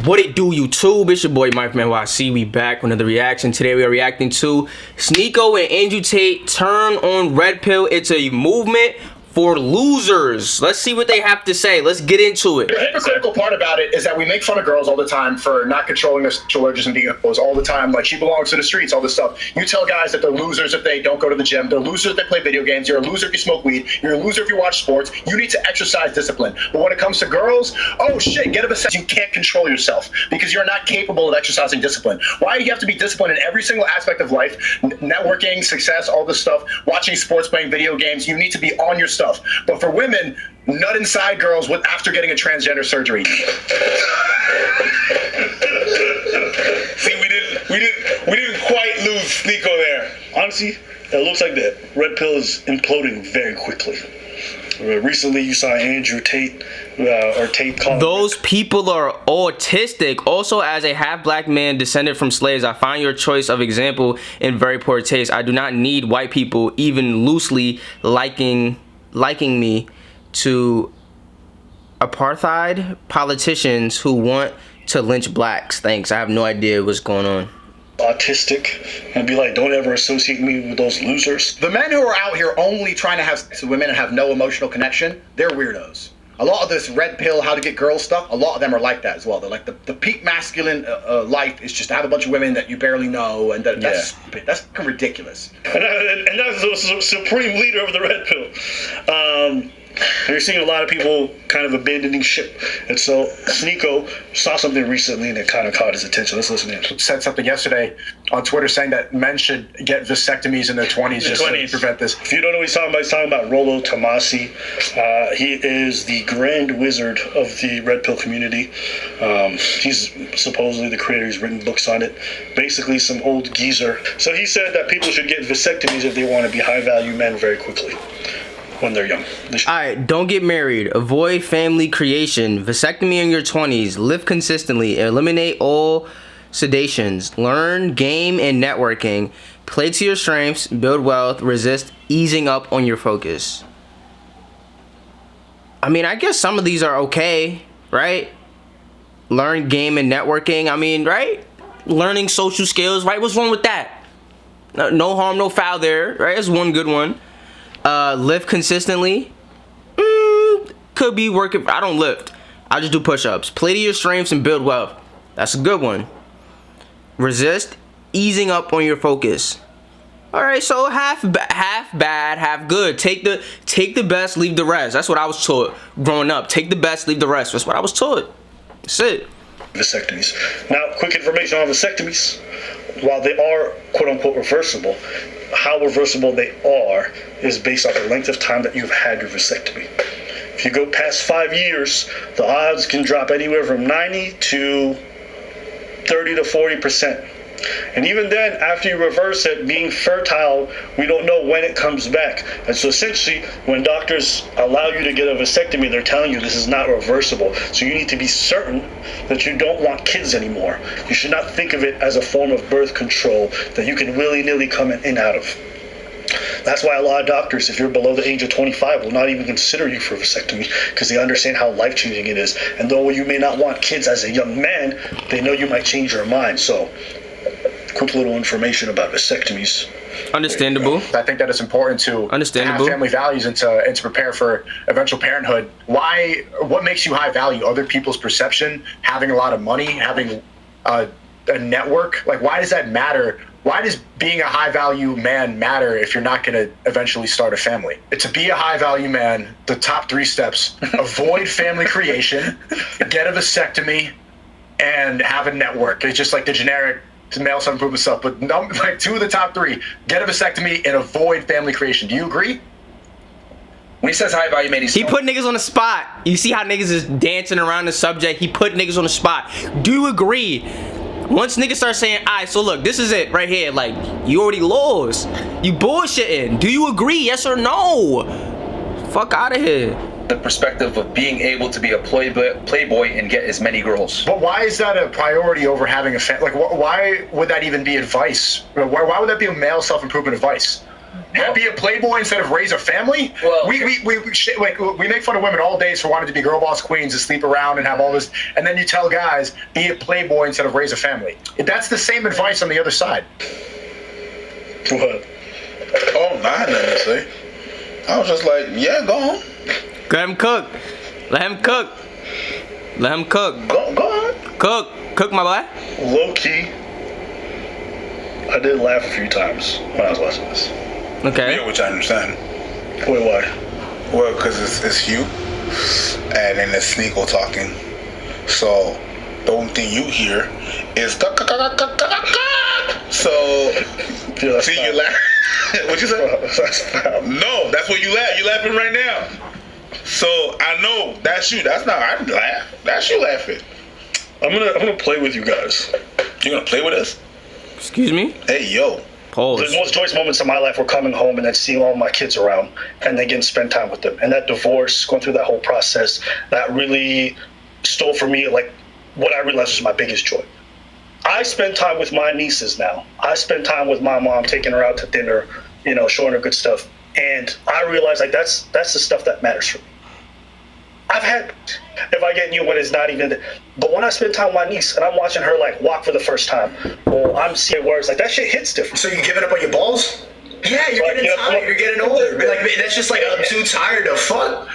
What it do, YouTube? It's your boy Mike from NYC. We back with another reaction. Today we are reacting to Sneako and Andrew Tate turn on Red Pill. It's a movement for losers. Let's see what they have to say. Let's get into it. The hypocritical part about it is that we make fun of girls all the time for not controlling their sexual urges and being opposed all the time. Like, she belongs to the streets, all this stuff. You tell guys that they're losers if they don't go to the gym. They're losers if they play video games. You're a loser if you smoke weed. You're a loser if you watch sports. You need to exercise discipline. But when it comes to girls, oh shit, get a sense you can't control yourself because you're not capable of exercising discipline. Why do you have to be disciplined in every single aspect of life? Networking, success, all this stuff, watching sports, playing video games. You need to be on your stuff. But for women, nut inside girls after getting a transgender surgery. See, we didn't quite lose Sneako there. Honestly, it looks like that Red Pill is imploding very quickly. Recently, you saw Andrew Tate calling those people are autistic. Also, as a half-black man descended from slaves, I find your choice of example in very poor taste. I do not need white people even loosely liking me to apartheid politicians who want to lynch blacks. Thanks. I have no idea what's going on. Autistic and be like, don't ever associate me with those losers. The men who are out here only trying to have sex with women and have no emotional connection, they're weirdos. A lot of this red pill, how to get girls stuff, a lot of them are like that as well. They're like the peak masculine life is just to have a bunch of women that you barely know, and that's stupid. That's fucking ridiculous. And that's the supreme leader of the red pill. You're seeing a lot of people kind of abandoning ship. And so Sneako saw something recently and it kind of caught his attention. Let's listen in. Said something yesterday on Twitter saying that men should get vasectomies in their 20s just to prevent this. If you don't know what he's talking about Rollo Tomasi. He is the grand wizard of the red pill community. He's supposedly the creator. He's written books on it. Basically some old geezer. So he said that people should get vasectomies if they want to be high value men very quickly. When they're young. Alright, don't get married. Avoid family creation. Vasectomy in your 20s. Live consistently. Eliminate all sedations. Learn game and networking. Play to your strengths. Build wealth. Resist easing up on your focus. I mean, I guess some of these are okay, right? Learn game and networking. I mean, right? Learning social skills, right? What's wrong with that? No harm, no foul there, right? That's one good one. Lift consistently. Could be working. I don't lift. I just do push-ups. Play to your strengths and build wealth. That's a good one. Resist easing up on your focus. All right, so half bad, half good. Take the best, leave the rest. That's what I was taught growing up. Take the best, leave the rest. That's what I was taught. That's it. Vasectomies. Now, quick information on vasectomies. While they are quote-unquote reversible, how reversible they are is based on the length of time that you've had your vasectomy. If you go past 5 years, the odds can drop anywhere from 90 to 30 to 40%. And even then, after you reverse it, being fertile, we don't know when it comes back. And so essentially, when doctors allow you to get a vasectomy, they're telling you this is not reversible. So you need to be certain that you don't want kids anymore. You should not think of it as a form of birth control that you can willy-nilly come in and out of. That's why a lot of doctors, if you're below the age of 25, will not even consider you for a vasectomy because they understand how life-changing it is. And though you may not want kids as a young man, they know you might change your mind. So quick little information about vasectomies. Understandable. I think that it's important to have family values and to prepare for eventual parenthood. What makes you high value? Other people's perception, having a lot of money, having a network. Like, why does that matter? Why does being a high value man matter if you're not going to eventually start a family? To be a high value man, the top 3 steps: avoid family creation, get a vasectomy, and have a network. It's just like the generic male self-improvement stuff, but like 2 of the top 3: get a vasectomy and avoid family creation. Do you agree? When he says high value man, he put niggas on the spot. You see how niggas is dancing around the subject? He put niggas on the spot. Do you agree? Once niggas start saying, alright, so look, this is it right here. Like, you already lost. You bullshitting. Do you agree? Yes or no? Fuck out of here. The perspective of being able to be a playboy and get as many girls. But why is that a priority over having a family? Like, why would that even be advice? Why would that be a male self-improvement advice? Be a playboy instead of raise a family. Well, we make fun of women all day for wanting to be girl boss queens and sleep around and have all this, and then you tell guys be a playboy instead of raise a family. That's the same advice on the other side. What? Oh, no, I had nothing to say. I was just like, yeah, go on. Let him cook. Let him cook. Let him cook. Go on. Cook, my boy. Low key, I did laugh a few times when I was watching this. Okay. Yeah, which I understand. Wait, why? Well, because it's you, and then it's Sneako talking. So the only thing you hear is so. Yeah, See, you laugh. What you say? That's foul. No, that's what you laugh. You laughing right now. So I know that's you. That's not. I laugh. That's you laughing. I'm gonna play with you guys. You gonna play with us? Excuse me? Hey, yo. Pause. The most joyous moments of my life were coming home and then seeing all my kids around and then getting to spend time with them. And that divorce, going through that whole process, that really stole from me like what I realized was my biggest joy. I spend time with my nieces now. I spend time with my mom, taking her out to dinner, showing her good stuff. And I realized like that's the stuff that matters for me. I've had, if I get new one, it's not even, but when I spend time with my niece and I'm watching her like walk for the first time, or I'm seeing words like that shit hits different. So you giving up on your balls? Yeah, you're getting tired. You're getting older. Like that's just like I'm too tired to fuck.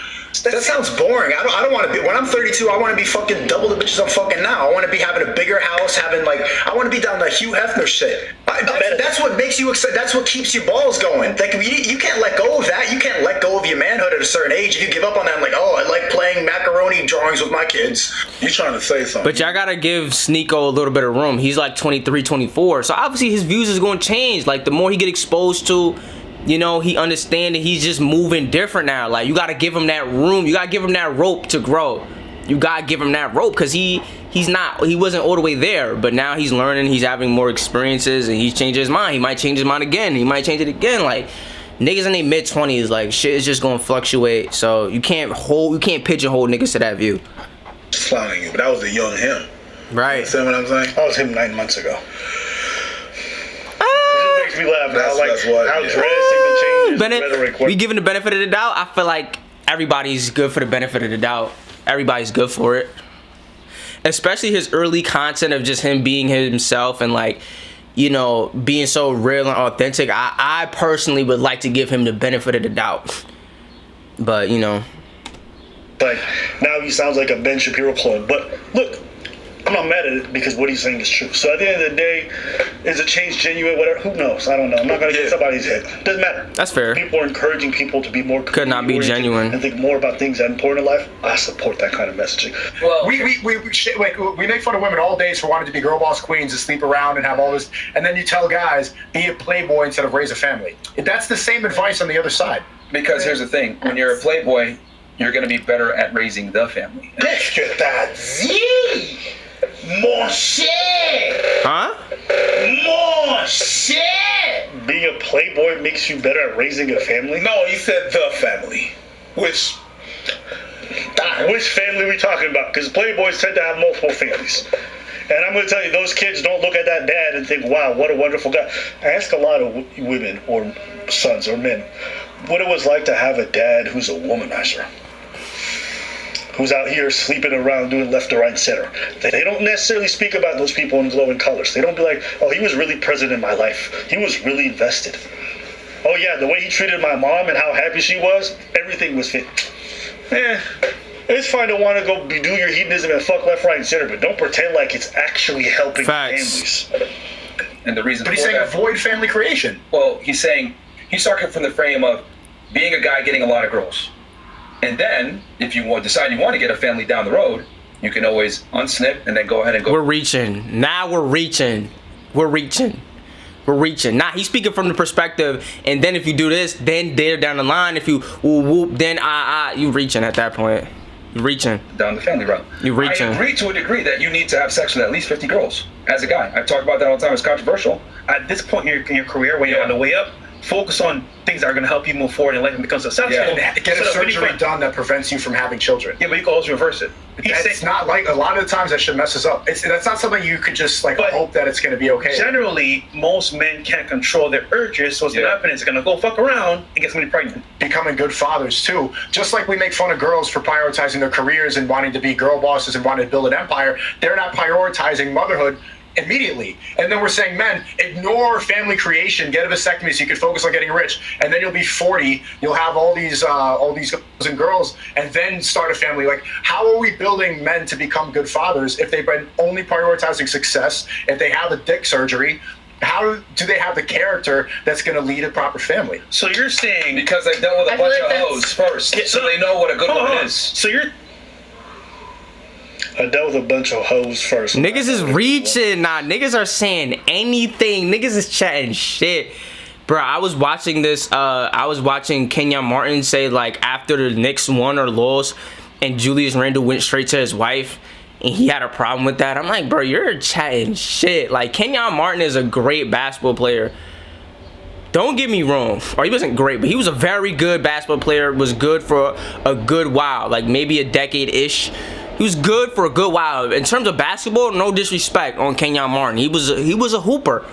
That sounds boring. I don't want to be. When I'm 32, I want to be fucking double the bitches I'm fucking now. I want to be having a bigger house, I want to be down the Hugh Hefner shit. That's what makes you excited. That's what keeps your balls going. Like you can't let go of that. You can't let go of your manhood at a certain age. If you give up on that, I'm like, oh, I like playing macaroni drawings with my kids. You trying to say something? But y'all gotta give Sneako a little bit of room. He's like 23, 24. So obviously his views is gonna change. Like the more he get exposed to, he understand that he's just moving different now. Like you gotta give him that room. You gotta give him that rope to grow. You gotta give him that rope because he wasn't all the way there, but now he's learning. He's having more experiences and he's changing his mind. He might change his mind again. He might change it again. Like niggas in their mid-20s, like shit is just gonna fluctuate. So you can't pigeonhole niggas to that view. Clowning you, but that was the young him. Right. You see what I'm saying? That was him 9 months ago. It makes me laugh now, how drastic the changes in rhetoric. We giving the benefit of the doubt. I feel like everybody's good for the benefit of the doubt. Everybody's good for it. Especially his early content of just him being himself and being so real and authentic. I personally would like to give him the benefit of the doubt. But, Like, now he sounds like a Ben Shapiro clone. But, look, I'm not mad at it because what he's saying is true. So at the end of the day, is a change genuine? Whatever. Who knows? I don't know. I'm not going to get somebody's head. Doesn't matter. That's fair. People are encouraging people to be more could not be genuine and think more about things that are important in life. I support that kind of messaging. Well, we make fun of women all day for wanting to be girl boss queens and sleep around and have all this, and then you tell guys be a playboy instead of raise a family. That's the same advice on the other side. Because here's the thing: when you're a playboy, you're going to be better at raising the family. Qu'est-ce que t'as dit, mon cher? Huh? Mon cher. Being a playboy makes you better at raising a family? No, he said the family. Which family are we talking about? Because playboys tend to have multiple families. And I'm going to tell you, those kids don't look at that dad and think, wow, what a wonderful guy. I ask a lot of women or sons or men what it was like to have a dad who's a womanizer, who's out here sleeping around doing left or right and center. They don't necessarily speak about those people in glowing colors. They don't be like, oh, he was really present in my life. He was really invested. Oh, yeah, the way he treated my mom and how happy she was, everything was fit. It's fine to want to go do your hedonism and fuck left, right, and center, but don't pretend like it's actually helping families. And the reason but he's saying avoid family creation. Well, he's talking from the frame of being a guy getting a lot of girls. And then, if you decide you want to get a family down the road, you can always unsnip and then go ahead and go. We're reaching. Now we're reaching. Nah, he's speaking from the perspective, and then if you do this, then there down the line, if you whoop, then you reaching at that point. You're reaching. Down the family route. You're reaching. I agree to a degree that you need to have sex with at least 50 girls as a guy. I've talked about that all the time. It's controversial. At this point in your career, when you're on the way up, focus on things that are going to help you move forward in life and become successful. Yeah, get a surgery done that prevents you from having children. Yeah, but you can always reverse it. It's not like a lot of the times that shit messes up. That's not something you could just like hope that it's going to be okay. Generally, most men can't control their urges, so what's going to happen is they're going to go fuck around and get somebody pregnant. Becoming good fathers too. Just like we make fun of girls for prioritizing their careers and wanting to be girl bosses and wanting to build an empire, they're not prioritizing motherhood immediately. And then we're saying, men, ignore family creation, get a vasectomy so you can focus on getting rich, and then you'll be 40, you'll have all these guys and girls, and then start a family. Like, how are we building men to become good fathers if they've been only prioritizing success? If they have a dick surgery, how do they have the character that's going to lead a proper family? So you're saying because they've dealt with a bunch of hoes first, so they know what a good woman is. So you're I dealt with a bunch of hoes first. Niggas is reaching. Nah, niggas are saying anything. Niggas is chatting shit. Bro, I was watching this. I was watching Kenyon Martin say, like, after the Knicks won or lost and Julius Randle went straight to his wife and he had a problem with that. I'm like, bro, you're chatting shit. Like, Kenyon Martin is a great basketball player. Don't get me wrong. Or he wasn't great, but he was a very good basketball player. Was good for a good while. Like, maybe a decade-ish. He was good for a good while. In terms of basketball, no disrespect on Kenyon Martin. He was a hooper.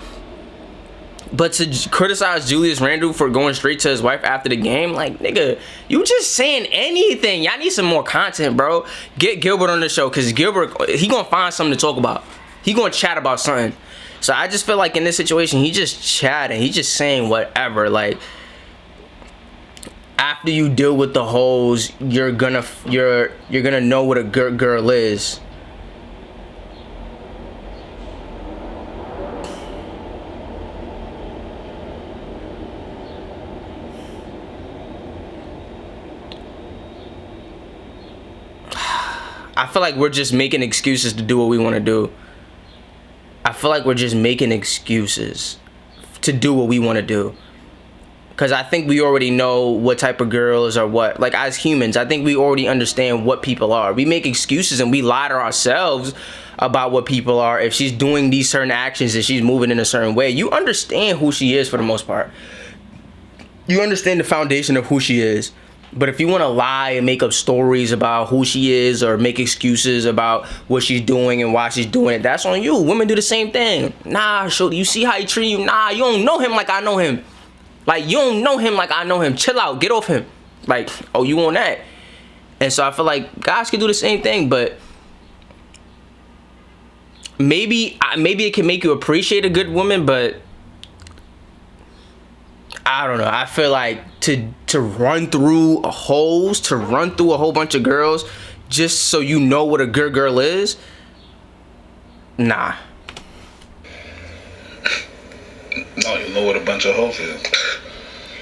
But to criticize Julius Randle for going straight to his wife after the game, like, nigga, you just saying anything. Y'all need some more content, bro. Get Gilbert on the show, because Gilbert, he gonna find something to talk about. He gonna chat about something. So I just feel like in this situation, he just chatting. He just saying whatever. Like, after you deal with the hoes, you're gonna know what a good girl is. I feel like we're just making excuses to do what we want to do. I feel like we're just making excuses to do what we want to do. Because I think we already know what type of girls are what. Like, as humans, I think we already understand what people are. We make excuses and we lie to ourselves about what people are. If she's doing these certain actions and she's moving in a certain way, you understand who she is for the most part. You understand the foundation of who she is. But if you want to lie and make up stories about who she is or make excuses about what she's doing and why she's doing it, that's on you. Women do the same thing. Nah, you see how he treat you? Nah, you don't know him like I know him. Like, you don't know him like I know him. Chill out. Get off him. Like, oh, you on that? And so I feel like guys can do the same thing, but maybe it can make you appreciate a good woman, but I don't know. I feel like to run through a hoes, to run through a whole bunch of girls just so you know what a good girl is, nah. No, you know what a bunch of hoes is.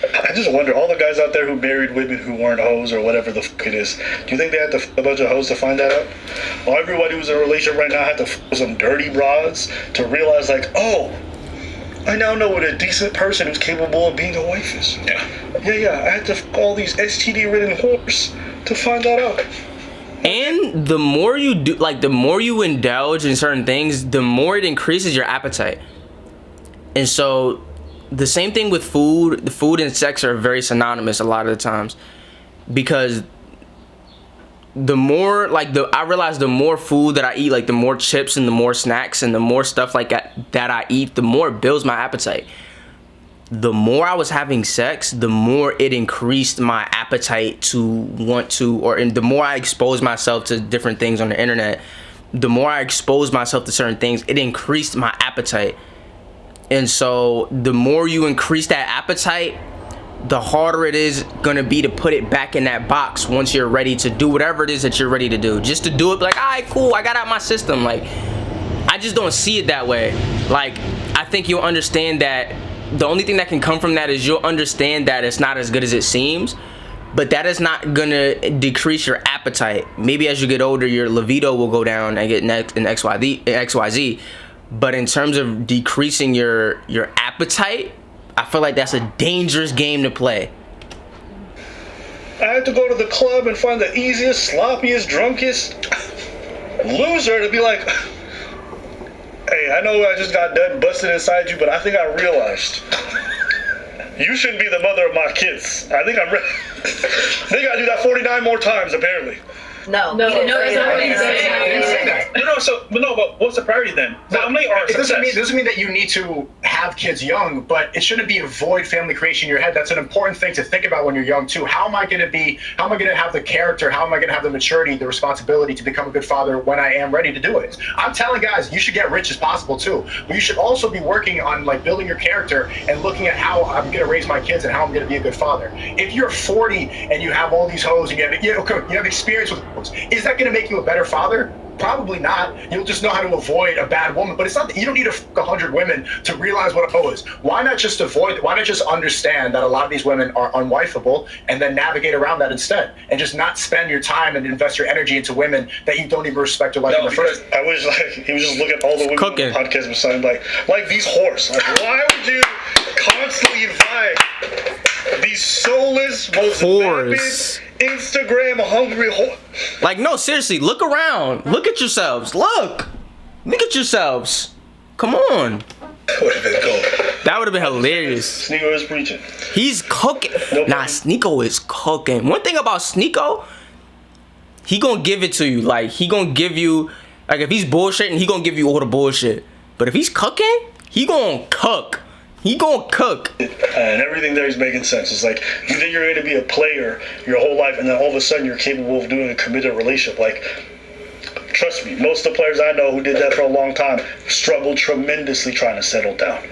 I just wonder, all the guys out there who married women who weren't hoes or whatever the fuck it is, do you think they had to f a bunch of hoes to find that out? Well, everybody who's in a relationship right now had to f some dirty broads to realize, like, oh, I now know what a decent person who's capable of being a wife is. Yeah, I had to f all these STD-ridden whores to find that out. And the more you do, like, the more you indulge in certain things, the more it increases your appetite. And so the same thing with food. The food and sex are very synonymous a lot of the times, because the more, like, I realize the more food that I eat, like the more chips and the more snacks and the more stuff like that I eat, the more it builds my appetite. The more I was having sex, the more it increased my appetite to want to, and the more I exposed myself to different things on the internet, the more I exposed myself to certain things, it increased my appetite. And so the more you increase that appetite, the harder it is gonna be to put it back in that box once you're ready to do whatever it is that you're ready to do. Just to do it, like, all right, cool, I got out my system. Like, I just don't see it that way. Like, I think you'll understand that the only thing that can come from that is you'll understand that it's not as good as it seems, but that is not gonna decrease your appetite. Maybe as you get older, your libido will go down and get next in XYZ. But in terms of decreasing your appetite, I feel like that's a dangerous game to play. I had to go to the club and find the easiest, sloppiest, drunkest loser to be like, hey, I know I just got done busting inside you, but I think I realized you shouldn't be the mother of my kids. I think I'm ready. I think I do that 49 more times, apparently. No. No, He didn't say that. He didn't say that. But what's the priority then? Family or It success? doesn't mean that you need to have kids young, but it shouldn't be avoid family creation in your head. That's an important thing to think about when you're young too. How am I going to have the character? How am I going to have the maturity, the responsibility to become a good father when I am ready to do it? I'm telling guys, you should get rich as possible too, but you should also be working on like building your character and looking at how I'm going to raise my kids and how I'm going to be a good father. If you're 40 and you have all these hoes and you have experience with hoes, is that going to make you a better father? Probably not. You'll just know how to avoid a bad woman. But it's not that you don't need to fuck 100 women to realize what a hoe is. Why not just understand that a lot of these women are unwifeable and then navigate around that instead and just not spend your time and invest your energy into women that you don't even respect or like in the first. I was like, he was just looking at all the women on the podcast beside him, like these whores. Like, why would you constantly invite these soulless, most vapid, Instagram hungry whores? Like, no, seriously, look around. Look at yourselves. Look at yourselves. Come on. That would have been gold. That would have been hilarious. Sneako is preaching. He's cooking. Nah, Sneako is cooking. One thing about Sneako, he gonna give it to you. Like, he gonna give you, like, if he's bullshitting, he gonna give you all the bullshit. But if he's cooking, he gonna cook. He gonna cook. And everything there is making sense. It's like, you think you're going to be a player your whole life, and then all of a sudden you're capable of doing a committed relationship. Like, trust me, most of the players I know who did that for a long time struggled tremendously trying to settle down.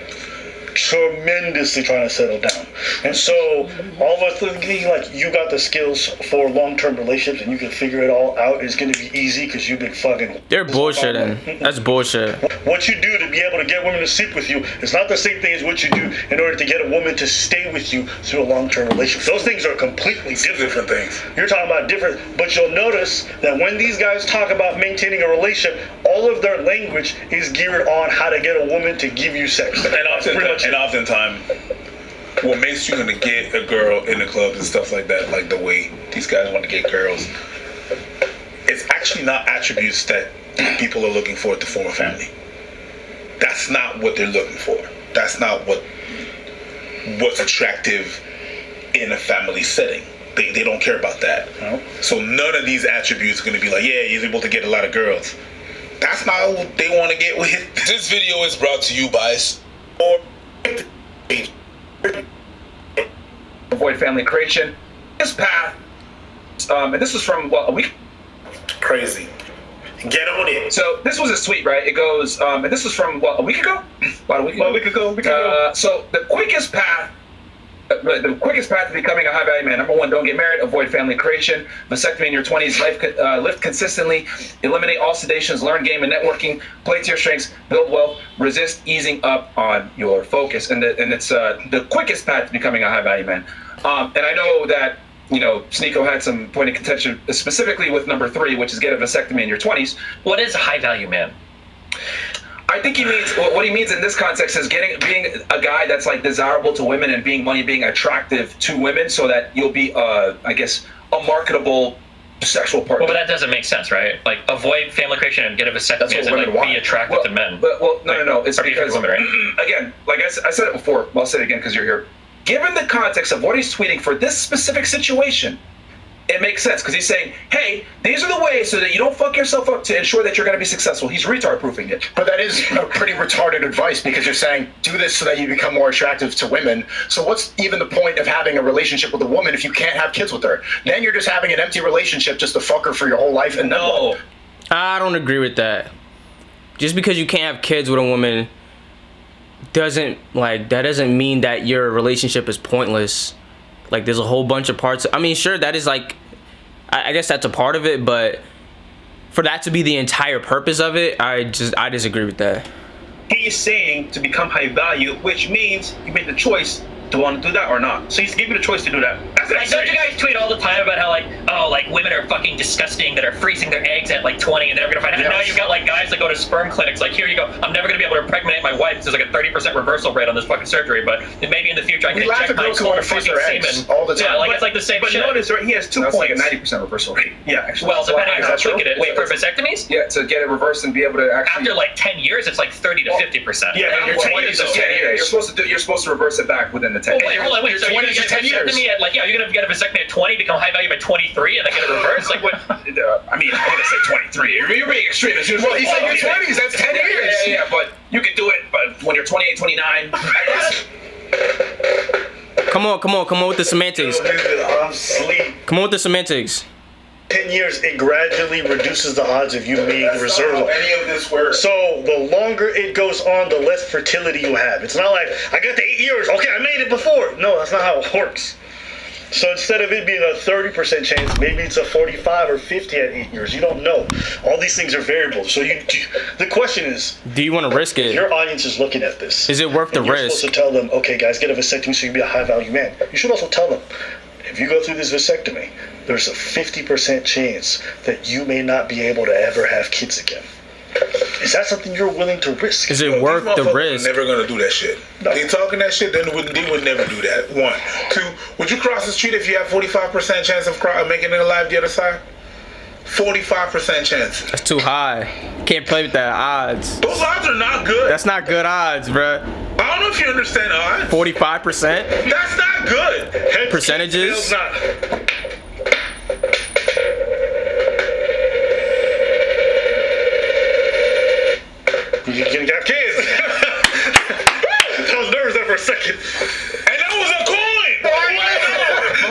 And so all of us thinking like you got the skills for long-term relationships and you can figure it all out is going to be easy because you've been fucking. They're bullshitting. That's bullshit. What you do to be able to get women to sleep with you is not the same thing as what you do in order to get a woman to stay with you through a long-term relationship. Those things are completely different things. You're talking about different, but you'll notice that when these guys talk about maintaining a relationship, all of their language is geared on how to get a woman to give you sex. And oftentimes, what makes you gonna get a girl in the clubs and stuff like that, like the way these guys want to get girls, it's actually not attributes that people are looking for to form a family. That's not what they're looking for. That's not what's attractive in a family setting. They don't care about that. No. So none of these attributes are gonna be like, yeah, he's able to get a lot of girls. That's not what they want to get with. This video is brought to you by Avoid family creation. This path, and this was from a week. Crazy. Get on it. So this was his tweet, right? It goes, and this was from a week ago. About a week ago. So the quickest path to becoming a high-value man. Number one, don't get married. Avoid family creation. Vasectomy in your 20s. Lift consistently. Eliminate all sedations. Learn game and networking. Play to your strengths. Build wealth. Resist easing up on your focus. And it's the quickest path to becoming a high-value man. And I know that, Sneako had some point of contention, specifically with number 3, which is get a vasectomy in your 20s. What is a high-value man? I think he means what he means in this context is being a guy that's like desirable to women and being attractive to women, so that you'll be I guess a markable sexual partner. Well, but that doesn't make sense, right? Like, avoid family creation and get a vasectomy as in, like, be attractive to men. No. It's because women, right? Again, like I said it before, but I'll say it again because you're here. Given the context of what he's tweeting for this specific situation, it makes sense because he's saying, hey, these are the ways so that you don't fuck yourself up to ensure that you're going to be successful. He's retard proofing it. But that is a pretty retarded advice because you're saying do this so that you become more attractive to women. So what's even the point of having a relationship with a woman if you can't have kids with her? Then you're just having an empty relationship just to fuck her for your whole life. And no, I don't agree with that. Just because you can't have kids with a woman doesn't mean that your relationship is pointless. Like, there's a whole bunch of parts. I mean, sure, that is like, I guess that's a part of it, but for that to be the entire purpose of it, I disagree with that. He's saying to become high value, which means you made the choice to want to do that or not. So he's giving you the choice to do that. Like, don't you guys tweet all the time about how women are fucking disgusting that are freezing their eggs at like 20 and they're never gonna find out? And now you've got like guys that go to sperm clinics, like, here you go, I'm never gonna be able to impregnate my wife. There's like a 30% reversal rate on this fucking surgery, but maybe in the future I can inject my cold fucking semen all the time. Yeah, like, it's like the same shit. But notice, right, he has 2 points. Like a 90% reversal rate. Yeah, actually. Well, depending on how quick it is. Wait, for vasectomies? Yeah, to get it reversed and be able to actually. After like 10 years, it's like 30 to 50%. Yeah, in your 20s is 10 years. You're supposed to reverse it back within the 10 years. Hold on, wait. So you're gonna get a vasectomy at, like, you're you're gonna get a vasectomy at 20, become high value by 23, and then get it reversed? Like what? I mean, I'm gonna say 23. You're being extreme. Well, He's like your 20s. That's 10 years. Yeah, but you can do it. But when you're 28, 29, I guess. Come on with the semantics. I'm sleep. Come on with the semantics. 10 years, it gradually reduces the odds of you being reservable. Any of this works. So the longer it goes on, the less fertility you have. It's not like, I got the 8 years, okay, I made it before. No, that's not how it works. So instead of it being a 30% chance, maybe it's a 45 or 50 at 8 years. You don't know. All these things are variables. So the question is, do you want to risk it? Your audience is looking at this. Is it worth the you're risk? Supposed to tell them, okay, guys, get a vasectomy so you can be a high value man. You should also tell them, if you go through this vasectomy, there's a 50% chance that you may not be able to ever have kids again. Is that something you're willing to risk? Is it worth the risk? Never gonna do that shit. No. They talking that shit, then they would never do that. 1, 2. Would you cross the street if you have 45% chance of making it alive the other side? 45% chance. That's too high. Can't play with that odds. Those odds are not good. That's not good odds, bruh. I don't know if you understand odds. 45%. That's not good. Percentages. Not. You can have kids. I was nervous there for a second. And that was a coin.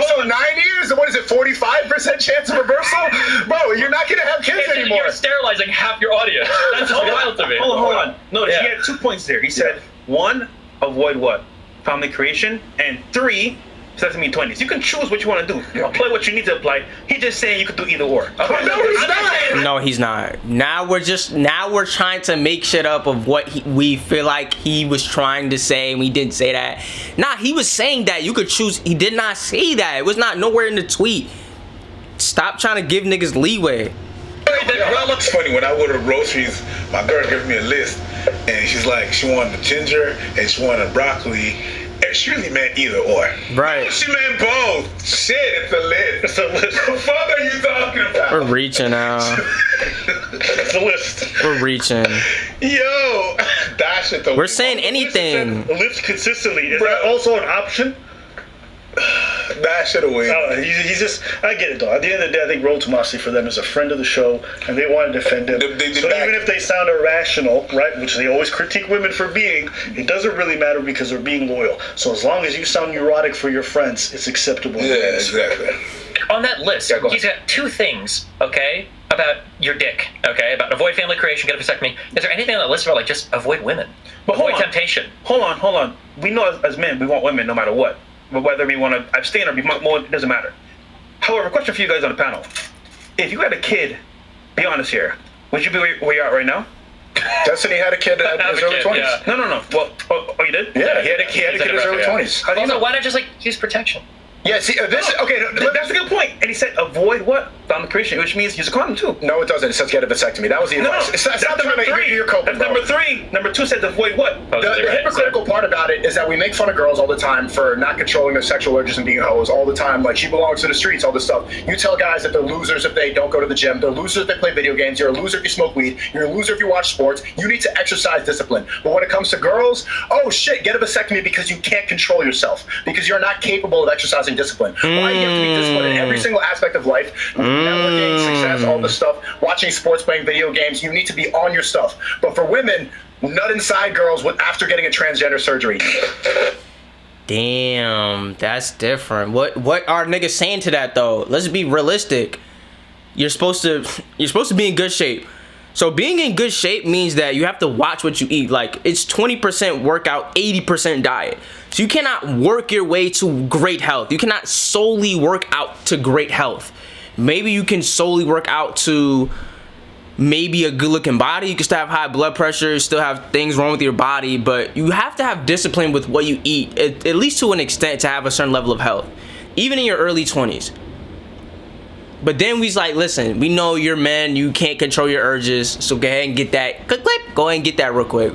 So 9 years? What is it? 45% chance of reversal? Bro, you're not gonna have kids anymore. You're sterilizing half your audience. That's wild to me. Hold on. Notice he had 2 points there. He said, 1, avoid what? Family creation, and 3, vasectomy 20s. You can choose what you want to do. Apply what you need to apply. He's just saying you could do either or. Oh, no, he's not. No, he's not. Now we're trying to make shit up of what we feel like he was trying to say, and we didn't say that. Nah, he was saying that you could choose. He did not say that. It was not nowhere in the tweet. Stop trying to give niggas leeway. It's funny, when I go to groceries, my girl gives me a list, and she's like, she wanted a ginger and she wanted a broccoli. And she really meant either or. Right. No, she meant both. Shit, it's a list. It's a list. What the fuck are you talking about? We're reaching out. It's a list. We're reaching. Yo, that shit. We're saying anything. Lives consistently. Is that also an option? That shit away. He's just. I get it though. At the end of the day, I think Roll Tomasi for them is a friend of the show, and they want to defend him. So even if they sound irrational, right, which they always critique women for being, it doesn't really matter because they're being loyal. So as long as you sound neurotic for your friends, it's acceptable. Yeah, exactly. On that list, he's got 2 things, okay, about your dick, okay, about avoid family creation, get a vasectomy. Is there anything on the list about, like, just avoid women? But avoid temptation? Hold on. We know as men, we want women no matter what. But whether we want to abstain or be more, it doesn't matter. However, question for you guys on the panel. If you had a kid, be honest here, would you be where you're at right now? Destiny had a kid in his early 20s. Yeah. No. Well, oh, you did? Yeah, he had a kid in his early 20s. How do you know? Why not just, like, use protection? Yeah, see, That's a good point. And he said avoid what? Family creation, which means use a condom too. No, it doesn't. It says get a vasectomy. That was the advice. It's not number 3. You're coping, that's number 3. Number 2 says avoid what? The hypocritical part about it is that we make fun of girls all the time for not controlling their sexual urges and being hoes all the time. Like, she belongs to the streets, all this stuff. You tell guys that they're losers if they don't go to the gym. They're losers if they play video games. You're a loser if you smoke weed. You're a loser if you watch sports. You need to exercise discipline. But when it comes to girls, oh shit, get a vasectomy because you can't control yourself. Because you're not capable of exercising discipline. Why do you have to be disciplined in every single aspect of life? Networking, success, all this stuff. Watching sports, playing video games. You need to be on your stuff. But for women, nut inside girls after getting a transgender surgery. Damn, that's different. What are niggas saying to that though? Let's be realistic. You're supposed to be in good shape. So being in good shape means that you have to watch what you eat. Like, it's 20% workout, 80% diet. So you cannot work your way to great health. You cannot solely work out to great health. Maybe you can solely work out to maybe a good looking body. You can still have high blood pressure, still have things wrong with your body, but you have to have discipline with what you eat, at least to an extent, to have a certain level of health, even in your early 20s. But then we's like, listen, we know you're men, you can't control your urges, so go ahead and get that. Click. Go ahead and get that real quick.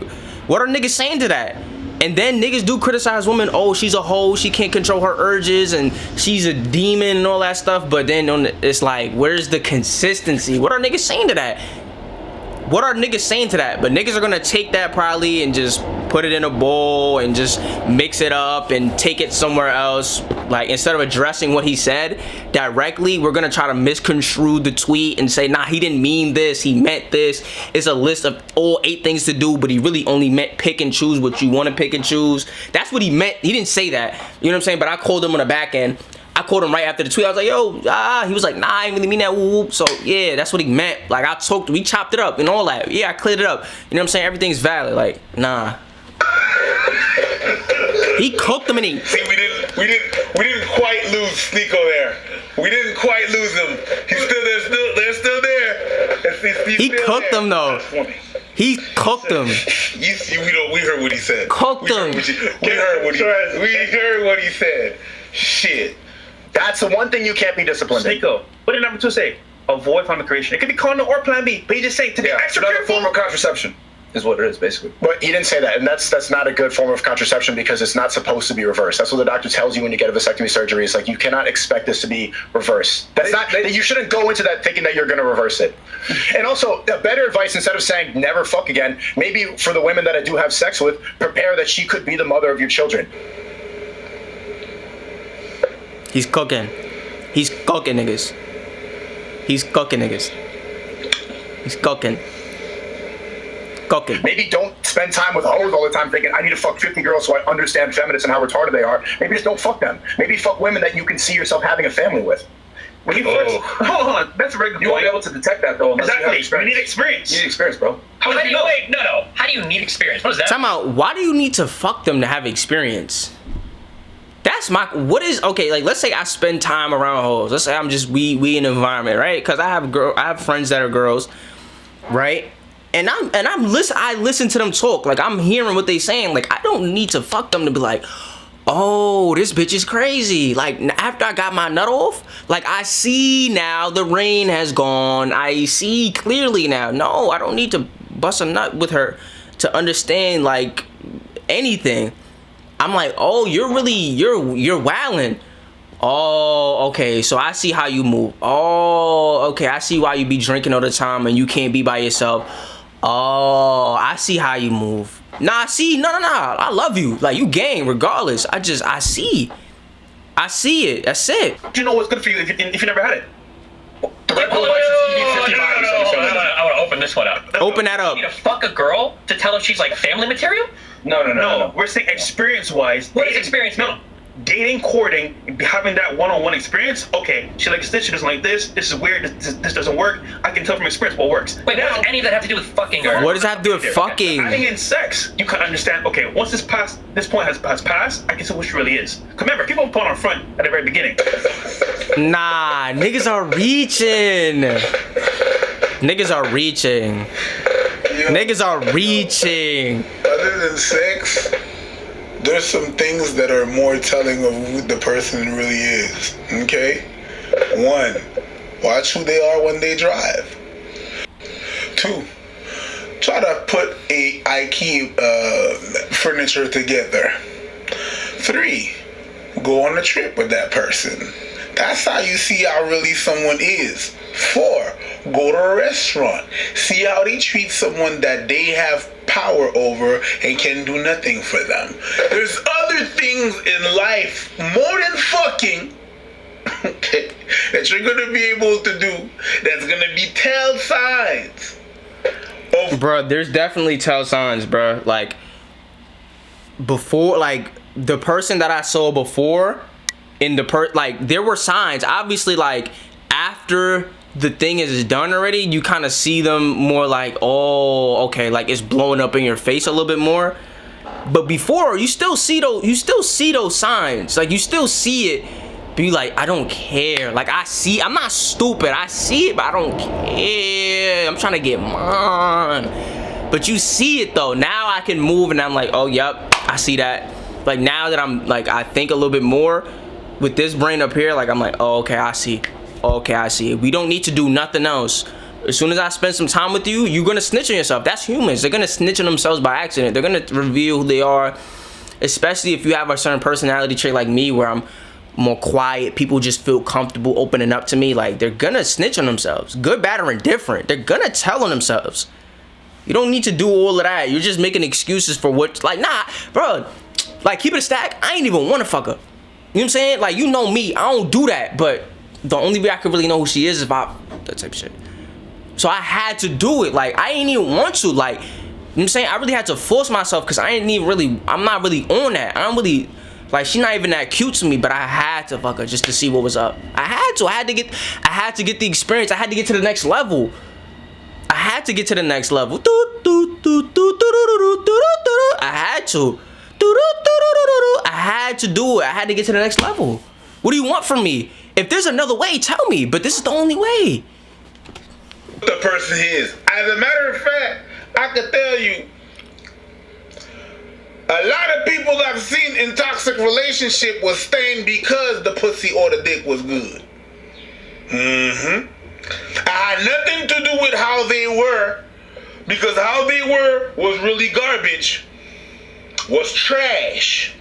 What are niggas saying to that? And then niggas do criticize women. Oh, she's a hoe, she can't control her urges, and she's a demon and all that stuff. But then it's like, where's the consistency? What are niggas saying to that? What are niggas saying to that? But niggas are gonna take that probably and just put it in a bowl and just mix it up and take it somewhere else. Like, instead of addressing what he said directly, we're gonna try to misconstrue the tweet and say, nah, he didn't mean this, he meant this. It's a list of all 8 things to do, but he really only meant pick and choose what you want to pick and choose. That's what he meant. He didn't say that. You know what I'm saying? But I called him on the back end. I called him right after the tweet. I was like, yo, he was like, nah, I didn't really mean that. Whoop. So yeah, that's what he meant. Like, we chopped it up and all that. Yeah, I cleared it up. You know what I'm saying? Everything's valid. Like, nah. He cooked them and he. See, we didn't quite lose Sneako there. We didn't quite lose him. They're still there. He cooked them though. He cooked them. We heard what he said. Cooked them. We heard what he said. Shit. That's the one thing you can't be disciplined in. Sneako, what did number 2 say? Avoid family creation. It could be condom or plan B, but he just saying to be extra another careful. form of contraception is what it is, basically. But he didn't say that, and that's not a good form of contraception because it's not supposed to be reversed. That's what the doctor tells you when you get a vasectomy surgery. It's like, you cannot expect this to be reversed. You shouldn't go into that thinking that you're going to reverse it. And also, better advice, instead of saying never fuck again, maybe for the women that I do have sex with, prepare that she could be the mother of your children. He's cooking. He's cooking niggas. He's cooking niggas. He's cooking. Cooking. Maybe don't spend time with hoes all the time thinking, I need to fuck 50 girls so I understand feminists and how retarded they are. Maybe just don't fuck them. Maybe fuck women that you can see yourself having a family with. When you first, hold on, that's a very good point. You won't be able to detect that though unless Exactly. you have experience. You need experience. You need experience, bro. How do you know? Wait, no. How do you need experience? What is that? Time out. Why do you need to fuck them to have experience? That's my, what is, okay, like, let's say I spend time around hoes. Let's say I'm just, we in the environment, right? Because I have friends that are girls, right? And I listen to them talk. Like, I'm hearing what they saying. Like, I don't need to fuck them to be like, oh, this bitch is crazy. Like, after I got my nut off, like, I see now the rain has gone. I see clearly now. No, I don't need to bust a nut with her to understand, like, anything. I'm like, oh, you're wildin'. Oh, okay, so I see how you move. Oh, okay, I see why you be drinking all the time and you can't be by yourself. Oh, I see how you move. Nah, see, no, I love you. Like, you gang regardless. I see it. That's it. Do you know what's good for you if you never had it? The Redp license, you need 50 bodies. I want to open this one up. Open that up. You need to fuck a girl to tell if she's like family material? No. We're saying experience-wise. What does experience mean? No. Dating, courting, having that one-on-one experience. Okay, she likes this, she doesn't like this. This is weird. This doesn't work. I can tell from experience what works. Wait, what does any of that have to do with fucking her? What does that have to do with fucking? Adding in sex, you can understand. Okay, once this point has passed, I can see what she really is. Remember, people put on front at the very beginning. Nah, niggas are reaching. Niggas are reaching. Niggas are reaching. Other than sex, there's some things that are more telling of who the person really is. Okay? 1, watch who they are when they drive. 2, try to put a IKEA furniture together. 3, go on a trip with that person. That's how you see how really someone is. 4, go to a restaurant. See how they treat someone that they have power over and can do nothing for them. There's other things in life more than fucking, okay, that you're gonna be able to do that's gonna be tell signs of. Bruh, there's definitely tell signs, bruh. Like, before, like, the person that I saw before in the like, there were signs. Obviously, like, after the thing is done already, you kind of see them more like, oh, okay, like, it's blowing up in your face a little bit more. But before, you still see those signs. Like, you still see it, be like, I don't care. Like, I'm not stupid. I see it, but I don't care. I'm trying to get mine. But you see it though. Now I can move and I'm like, oh, yep, I see that. Like, now that I'm like, I think a little bit more with this brain up here, like, I'm like, oh, okay, I see. Okay, I see it. We don't need to do nothing else. As soon as I spend some time with you, you're gonna snitch on yourself. That's humans. They're gonna snitch on themselves by accident. They're gonna reveal who they are, especially if you have a certain personality trait like me, where I'm more quiet. People just feel comfortable opening up to me. Like, they're gonna snitch on themselves. Good, bad, or indifferent. They're gonna tell on themselves. You don't need to do all of that. You're just making excuses for what, like, nah, bro. Like, keep it a stack. I ain't even want to fuck her. what I'm saying? Like, you know me, I don't do that, but the only way I could really know who she is if I, that type of shit. So I had to do it. Like, I ain't even want to. Like, you know what I'm saying? I really had to force myself because I ain't even really, I'm not really on that. I don't really, like, she's not even that cute to me, but I had to fuck her just to see what was up. I had to get the experience. I had to get to the next level. I had to get to the next level. I had to. I had to do it. I had to get to the next level. What do you want from me? If there's another way, tell me, but this is the only way. The person is. As a matter of fact, I can tell you, a lot of people I've seen in toxic relationship was staying because the pussy or the dick was good. I had nothing to do with how they were, because how they were was really garbage, was trash.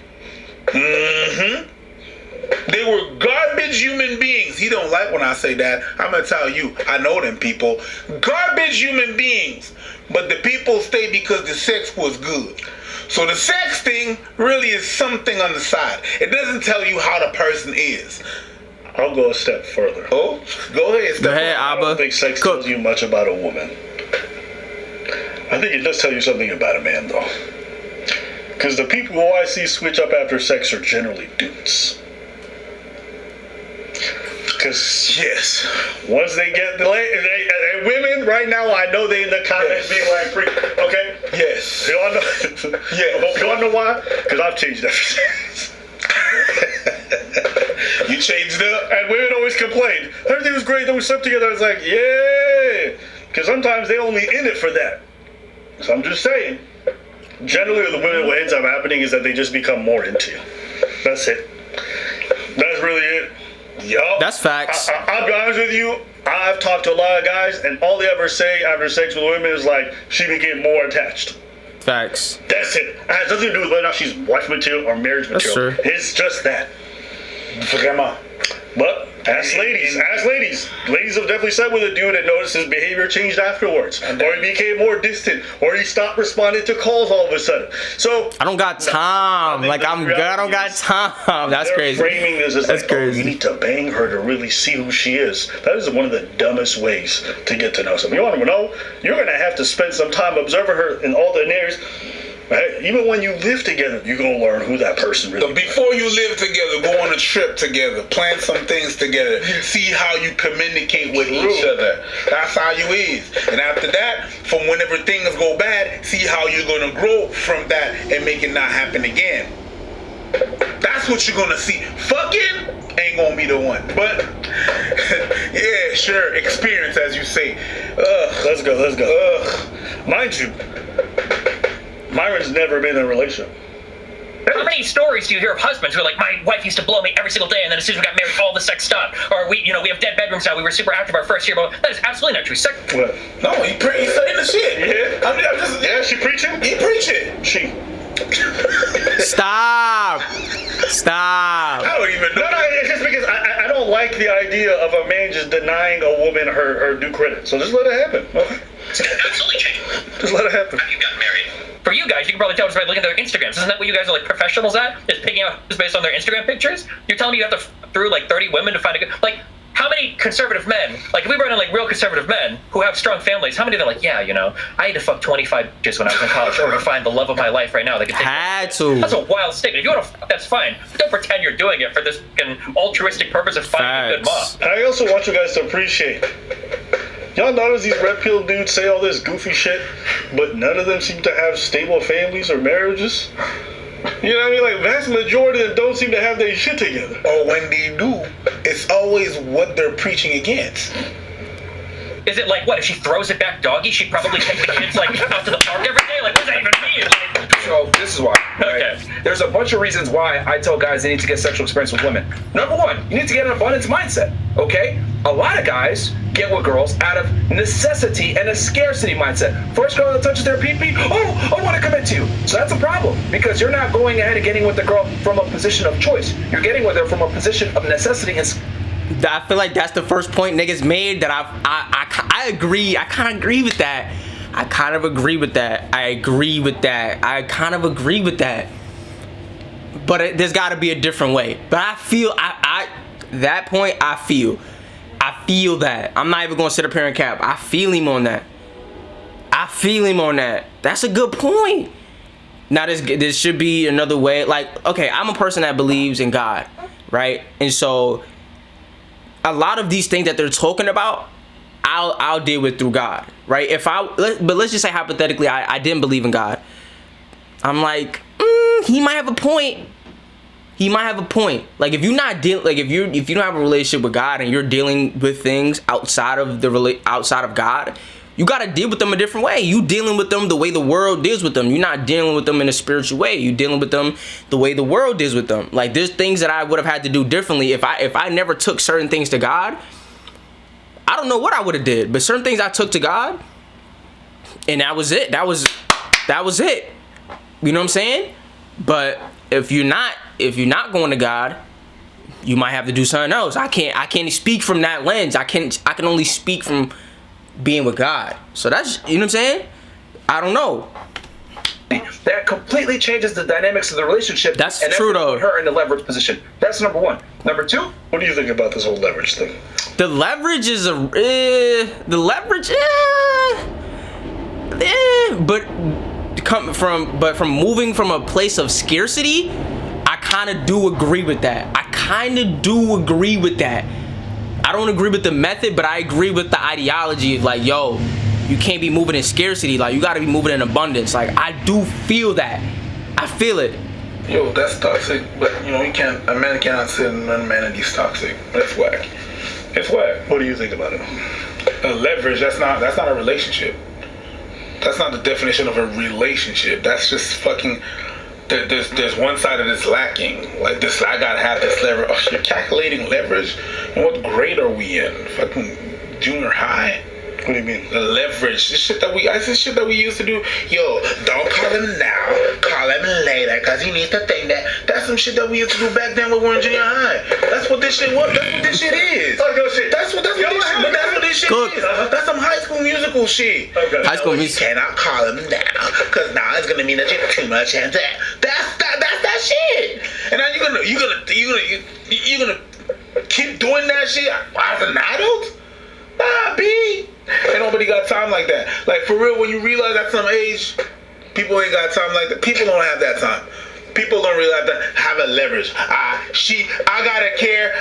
They were garbage human beings. He don't like when I say that. I'm gonna tell you, I know them people. Garbage human beings. But the people stay because the sex was good. So the sex thing really is something on the side. It doesn't tell you how the person is. I'll go a step further. Oh, go ahead. Go ahead, I don't think sex tells you much about a woman. I think it does tell you something about a man, though. Because the people who I see switch up after sex are generally dudes. Because, yes, once they get the and women right now, I know they in the comments being like, okay? Yes. You all know? Yeah. You all know why? Because I've changed everything. You changed up? And women always complain. Everything was great, then we slept together. I was like, yeah. Because sometimes they only in it for that. So I'm just saying. Generally, the women, what ends up happening is that they just become more into you. That's it. That's really it. Yup. That's facts. I'll be honest with you. I've talked to a lot of guys, and all they ever say after sex with women is like, she became more attached. Facts. That's it. It has nothing to do with whether or not she's wife material or marriage material. That's true. It's just that. Forget my. But ask ladies. Ladies have definitely said with a dude that noticed his behavior changed afterwards, or he became more distant, or he stopped responding to calls all of a sudden. So I don't got time. Like, I'm good. I don't got time. That's crazy. Framing this as That's like, crazy. you need to bang her to really see who she is. That is one of the dumbest ways to get to know someone. You want to know? You're gonna have to spend some time observing her in all the areas. Right? Even when you live together, you're going to learn who that person really is. Before you live together, go on a trip together, plan some things together, see how you communicate with each other. That's how you is. And after that, from whenever things go bad, see how you're going to grow from that and make it not happen again. That's what you're going to see. Fucking ain't going to be the one. But, yeah, sure, experience, as you say. Let's go. Mind you, Myron's never been in a relationship. How many stories do you hear of husbands who are like, my wife used to blow me every single day, and then as soon as we got married, all the sex stopped? Or we have dead bedrooms now. We were super active our first year, but that is absolutely not true. What? No, he's saying the shit. Yeah. I'm just, Yeah, she preaching? He preaching. She. Stop. I don't even know. No, it's just because I don't like the idea of a man just denying a woman her due credit. So just let it happen. Okay? Absolutely changed. Just let it happen. You got married. For you guys, you can probably tell just by looking at their Instagrams. Isn't that what you guys are like professionals at? Is picking out just based on their Instagram pictures? You're telling me you have to through like 30 women to find a good, like, how many conservative men, like if we brought in like real conservative men who have strong families, how many are like, yeah, I had to fuck 25 bitches when I was in college in order to find the love of my life right now. They could take Had to. That's a wild statement. If you want to fuck, that's fine. But don't pretend you're doing it for this altruistic purpose of finding a good mom. I also want you guys to appreciate, y'all notice these red pill dudes say all this goofy shit, but none of them seem to have stable families or marriages? You know what I mean? Like, vast majority of them don't seem to have their shit together. Or when they do, it's always what they're preaching against. Is it like, what, if she throws it back doggy, she'd probably take the kids like out to the park every day? Like, what does that even mean? Like, So this is why. Right? Okay. There's a bunch of reasons why I tell guys they need to get sexual experience with women. Number one, you need to get an abundance mindset. Okay? A lot of guys get with girls out of necessity and a scarcity mindset. First girl that touches their pee-pee, oh, I want to commit to you. So that's a problem because you're not going ahead and getting with the girl from a position of choice. You're getting with her from a position of necessity and I feel like that's the first point niggas made that I agree. I kind of agree with that. I kind of agree with that. But there's got to be a different way. But I feel, that point, I feel that. I'm not even going to sit up here and cap. I feel him on that. That's a good point. Now, this should be another way. Like, okay, I'm a person that believes in God, right? And so, a lot of these things that they're talking about, I'll deal with through God, right? But let's just say hypothetically, I didn't believe in God. I'm like, he might have a point. Like, if you're not dealing, like if you don't have a relationship with God and you're dealing with things outside of God, you got to deal with them a different way. You dealing with them the way the world deals with them. You're not dealing with them in a spiritual way. You dealing with them the way the world deals with them. Like, there's things that I would have had to do differently if I never took certain things to God. I don't know what I would have did, but certain things I took to God, and that was it. That was it. You know what I'm saying? But if you're not going to God, you might have to do something else. I can't speak from that lens. I can only speak from being with God. So that's, you know what I'm saying? I don't know. That completely changes the dynamics of the relationship. That's true, though. Put her in the leverage position. That's number one. Number two, what do you think about this whole leverage thing? The leverage is but from moving from a place of scarcity, I kind of do agree with that. I don't agree with the method, but I agree with the ideology of like, yo, you can't be moving in scarcity. Like, you got to be moving in abundance. Like, I do feel that. I feel it. Yo, that's toxic. But a man cannot sit in humanity's toxic. That's whack. It's whack. What do you think about it? Leverage. That's not a relationship. That's not the definition of a relationship. That's just fucking. There's one side of this lacking. Like this, I gotta have this leverage. Oh, you're calculating leverage. And what grade are we in? Fucking junior high. What do you mean? The leverage. This shit that we used to do. Yo, don't call him now. Call him later, cause he needs to think that. That's some shit that we used to do back then when we were in junior high. That's what this shit was. That's what this shit is. That's what this shit is. That's some High School Musical shit. Okay. High School Musical. You cannot call him now, cause now it's gonna mean that you're too much and that. That's that shit. And now you're gonna keep doing that shit as an adult? Nah, B. Ain't nobody got time like that. Like, for real, when you realize at some age, people ain't got time like that. People don't have that time. People don't realize that have a leverage. I gotta care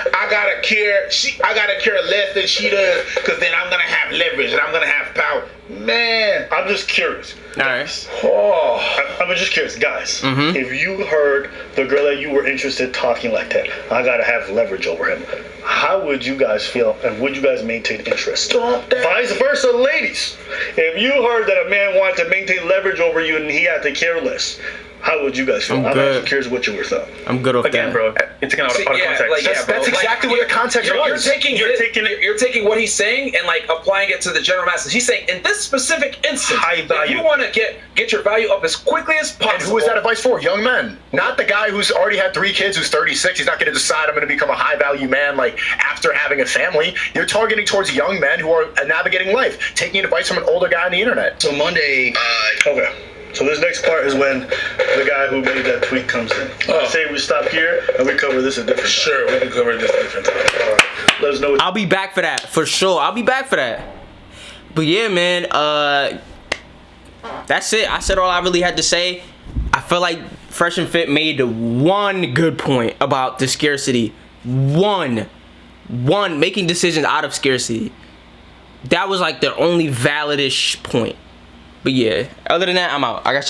less than she does, because then I'm gonna have leverage and I'm gonna have power. Man, I'm just curious. All right. Oh, I'm just curious, guys. Mm-hmm. If you heard the girl that you were interested talking like that, I gotta have leverage over him. How would you guys feel, and would you guys maintain interest? Vice versa, ladies. If you heard that a man wanted to maintain leverage over you and he had to care less, how would you guys feel? I'm actually curious what you were thought. I'm good off Again, that. bro. It's again out of context. That's exactly what the context was. You're taking what he's saying and like applying it to the general masses. He's saying in this specific instance, if you want to get your value up as quickly as possible. And who is that advice for? Young men, not the guy who's already had 3 kids, who's 36. He's not going to decide I'm going to become a high value man like after having a family. You're targeting towards young men who are navigating life, taking advice from an older guy on the internet. So Monday. Okay. So this next part is when the guy who made that tweet comes in. I say we stop here and we cover this a different time. Sure, we can cover this a different time. All right. Let us know. I'll be back for that, for sure. I'll be back for that. But yeah, man, that's it. I said all I really had to say. I feel like Fresh and Fit made the one good point about the scarcity. One, making decisions out of scarcity. That was like the only valid-ish point. But yeah, other than that, I'm out. I got